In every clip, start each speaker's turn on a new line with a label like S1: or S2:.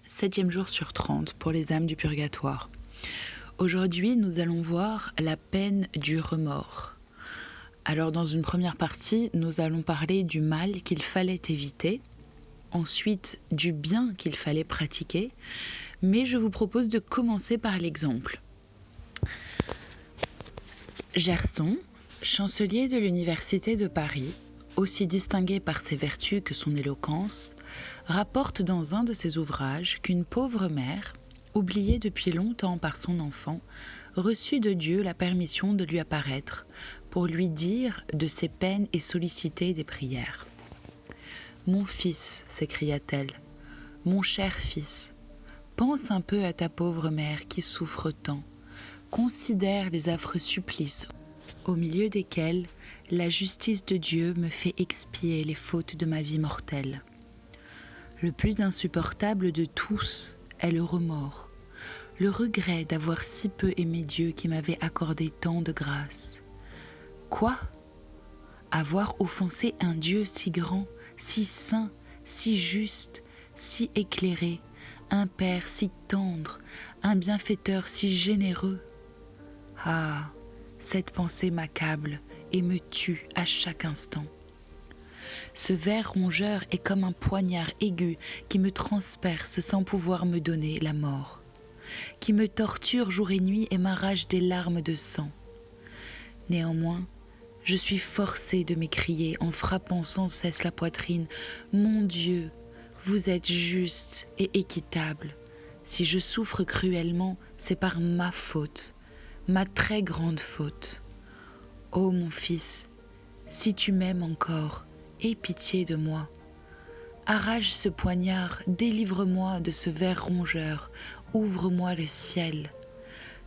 S1: 7e jour sur 30 pour les âmes du purgatoire. Aujourd'hui, nous allons voir la peine du remords. Alors, dans une première partie, nous allons parler du mal qu'il fallait éviter, ensuite du bien qu'il fallait pratiquer, mais je vous propose de commencer par l'exemple. Gerson, chancelier de l'Université de Paris, aussi distingué par ses vertus que son éloquence, rapporte dans un de ses ouvrages qu'une pauvre mère, oubliée depuis longtemps par son enfant, reçut de Dieu la permission de lui apparaître pour lui dire de ses peines et solliciter des prières. « Mon fils, s'écria-t-elle, mon cher fils, pense un peu à ta pauvre mère qui souffre tant, considère les affreux supplices au milieu desquels la justice de Dieu me fait expier les fautes de ma vie mortelle. Le plus insupportable de tous est le remords, le regret d'avoir si peu aimé Dieu qui m'avait accordé tant de grâce. Quoi ? Avoir offensé un Dieu si grand, si saint, si juste, si éclairé, un Père si tendre, un bienfaiteur si généreux. Ah, cette pensée m'accable et me tue à chaque instant. Ce ver rongeur est comme un poignard aigu qui me transperce sans pouvoir me donner la mort, qui me torture jour et nuit et m'arrache des larmes de sang. Néanmoins, je suis forcée de m'écrier en frappant sans cesse la poitrine « Mon Dieu, vous êtes juste et équitable. Si je souffre cruellement, c'est par ma faute, ma très grande faute. Ô mon fils, si tu m'aimes encore, aie pitié de moi. Arrache ce poignard, délivre-moi de ce ver rongeur, ouvre-moi le ciel.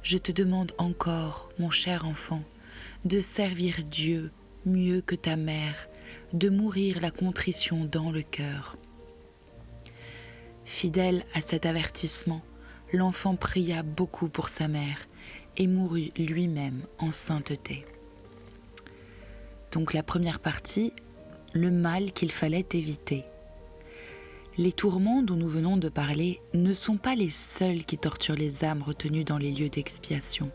S1: Je te demande encore, mon cher enfant, de servir Dieu mieux que ta mère, de mourir la contrition dans le cœur. » Fidèle à cet avertissement, l'enfant pria beaucoup pour sa mère et mourut lui-même en sainteté. Donc la première partie, le mal qu'il fallait éviter. Les tourments dont nous venons de parler ne sont pas les seuls qui torturent les âmes retenues dans les lieux d'expiation.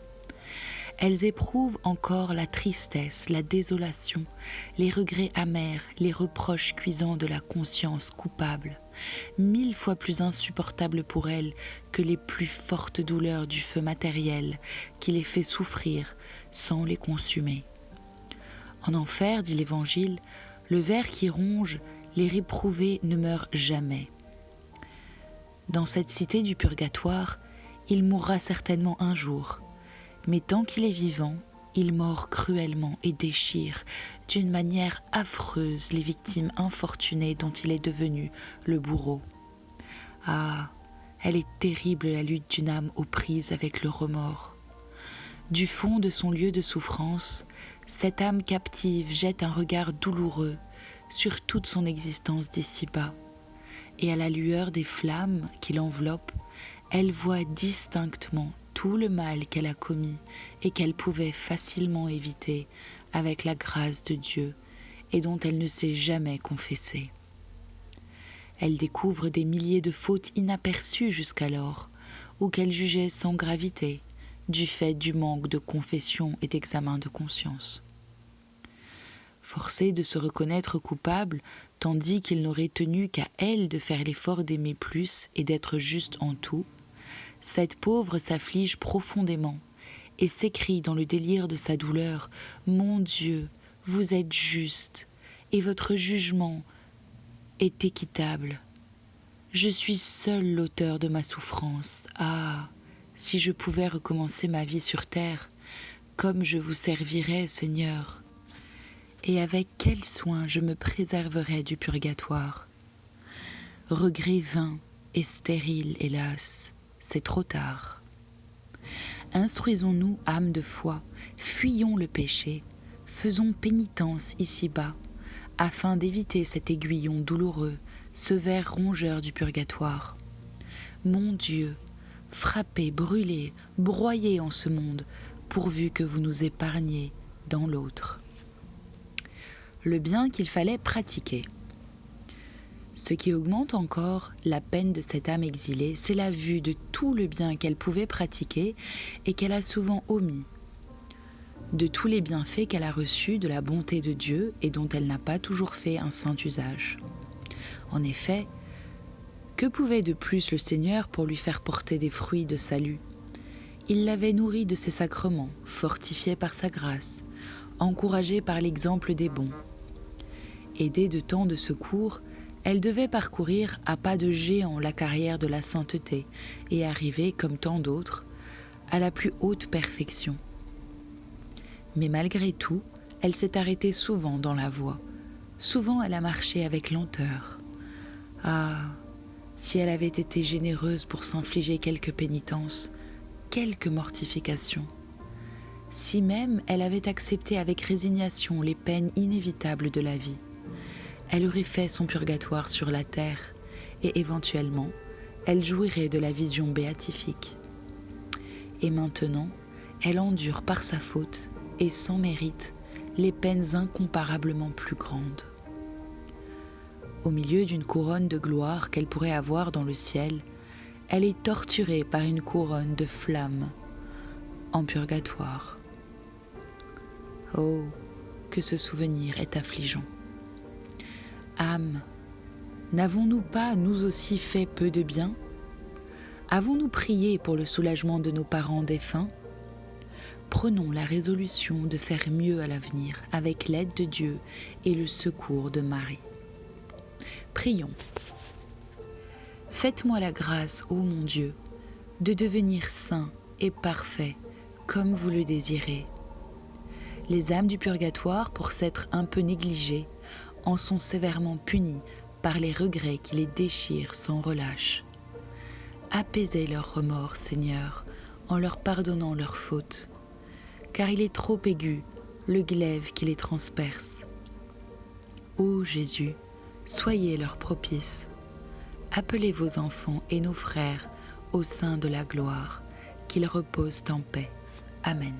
S1: Elles éprouvent encore la tristesse, la désolation, les regrets amers, les reproches cuisants de la conscience coupable, 1000 fois plus insupportables pour elles que les plus fortes douleurs du feu matériel qui les fait souffrir sans les consumer. En enfer, dit l'Évangile, le ver qui ronge, les réprouvés ne meurent jamais. Dans cette cité du purgatoire, il mourra certainement un jour, mais tant qu'il est vivant, il mord cruellement et déchire d'une manière affreuse les victimes infortunées dont il est devenu le bourreau. Ah, elle est terrible la lutte d'une âme aux prises avec le remords. Du fond de son lieu de souffrance, cette âme captive jette un regard douloureux sur toute son existence d'ici-bas, et à la lueur des flammes qui l'enveloppent, elle voit distinctement tout le mal qu'elle a commis et qu'elle pouvait facilement éviter avec la grâce de Dieu et dont elle ne s'est jamais confessée. Elle découvre des milliers de fautes inaperçues jusqu'alors, ou qu'elle jugeait sans gravité, du fait du manque de confession et d'examen de conscience. Forcée de se reconnaître coupable, tandis qu'il n'aurait tenu qu'à elle de faire l'effort d'aimer plus et d'être juste en tout, cette pauvre s'afflige profondément et s'écrie dans le délire de sa douleur « Mon Dieu, vous êtes juste, et votre jugement est équitable. Je suis seul l'auteur de ma souffrance. Ah, si je pouvais recommencer ma vie sur terre, comme je vous servirais, Seigneur, et avec quel soin je me préserverais du purgatoire. Regret vain et stérile, hélas, c'est trop tard. Instruisons-nous, âme de foi, fuyons le péché, faisons pénitence ici-bas, afin d'éviter cet aiguillon douloureux, ce ver rongeur du purgatoire. Mon Dieu, frappez, brûlez, broyez en ce monde, pourvu que vous nous épargniez dans l'autre. Le bien qu'il fallait pratiquer. Ce qui augmente encore la peine de cette âme exilée, c'est la vue de tout le bien qu'elle pouvait pratiquer et qu'elle a souvent omis, de tous les bienfaits qu'elle a reçus de la bonté de Dieu et dont elle n'a pas toujours fait un saint usage. En effet, que pouvait de plus le Seigneur pour lui faire porter des fruits de salut ? Il l'avait nourrie de ses sacrements, fortifiée par sa grâce, encouragée par l'exemple des bons. Aidée de tant de secours, elle devait parcourir à pas de géant la carrière de la sainteté et arriver, comme tant d'autres, à la plus haute perfection. Mais malgré tout, elle s'est arrêtée souvent dans la voie. Souvent, elle a marché avec lenteur. Ah, si elle avait été généreuse pour s'infliger quelques pénitences, quelques mortifications. Si même elle avait accepté avec résignation les peines inévitables de la vie, elle aurait fait son purgatoire sur la terre et éventuellement, elle jouirait de la vision béatifique. Et maintenant, elle endure par sa faute et sans mérite les peines incomparablement plus grandes. Au milieu d'une couronne de gloire qu'elle pourrait avoir dans le ciel, elle est torturée par une couronne de flammes en purgatoire. Oh, que ce souvenir est affligeant. Âme, n'avons-nous pas nous aussi fait peu de bien ? Avons-nous prié pour le soulagement de nos parents défunts ? Prenons la résolution de faire mieux à l'avenir avec l'aide de Dieu et le secours de Marie. Prions. Faites-moi la grâce, ô mon Dieu, de devenir saint et parfait comme vous le désirez. Les âmes du purgatoire, pour s'être un peu négligées, en sont sévèrement punies par les regrets qui les déchirent sans relâche. Apaisez leurs remords, Seigneur, en leur pardonnant leurs fautes, car il est trop aigu, le glaive qui les transperce. Ô Jésus, soyez leur propice. Appelez vos enfants et nos frères au sein de la gloire, qu'ils reposent en paix. Amen.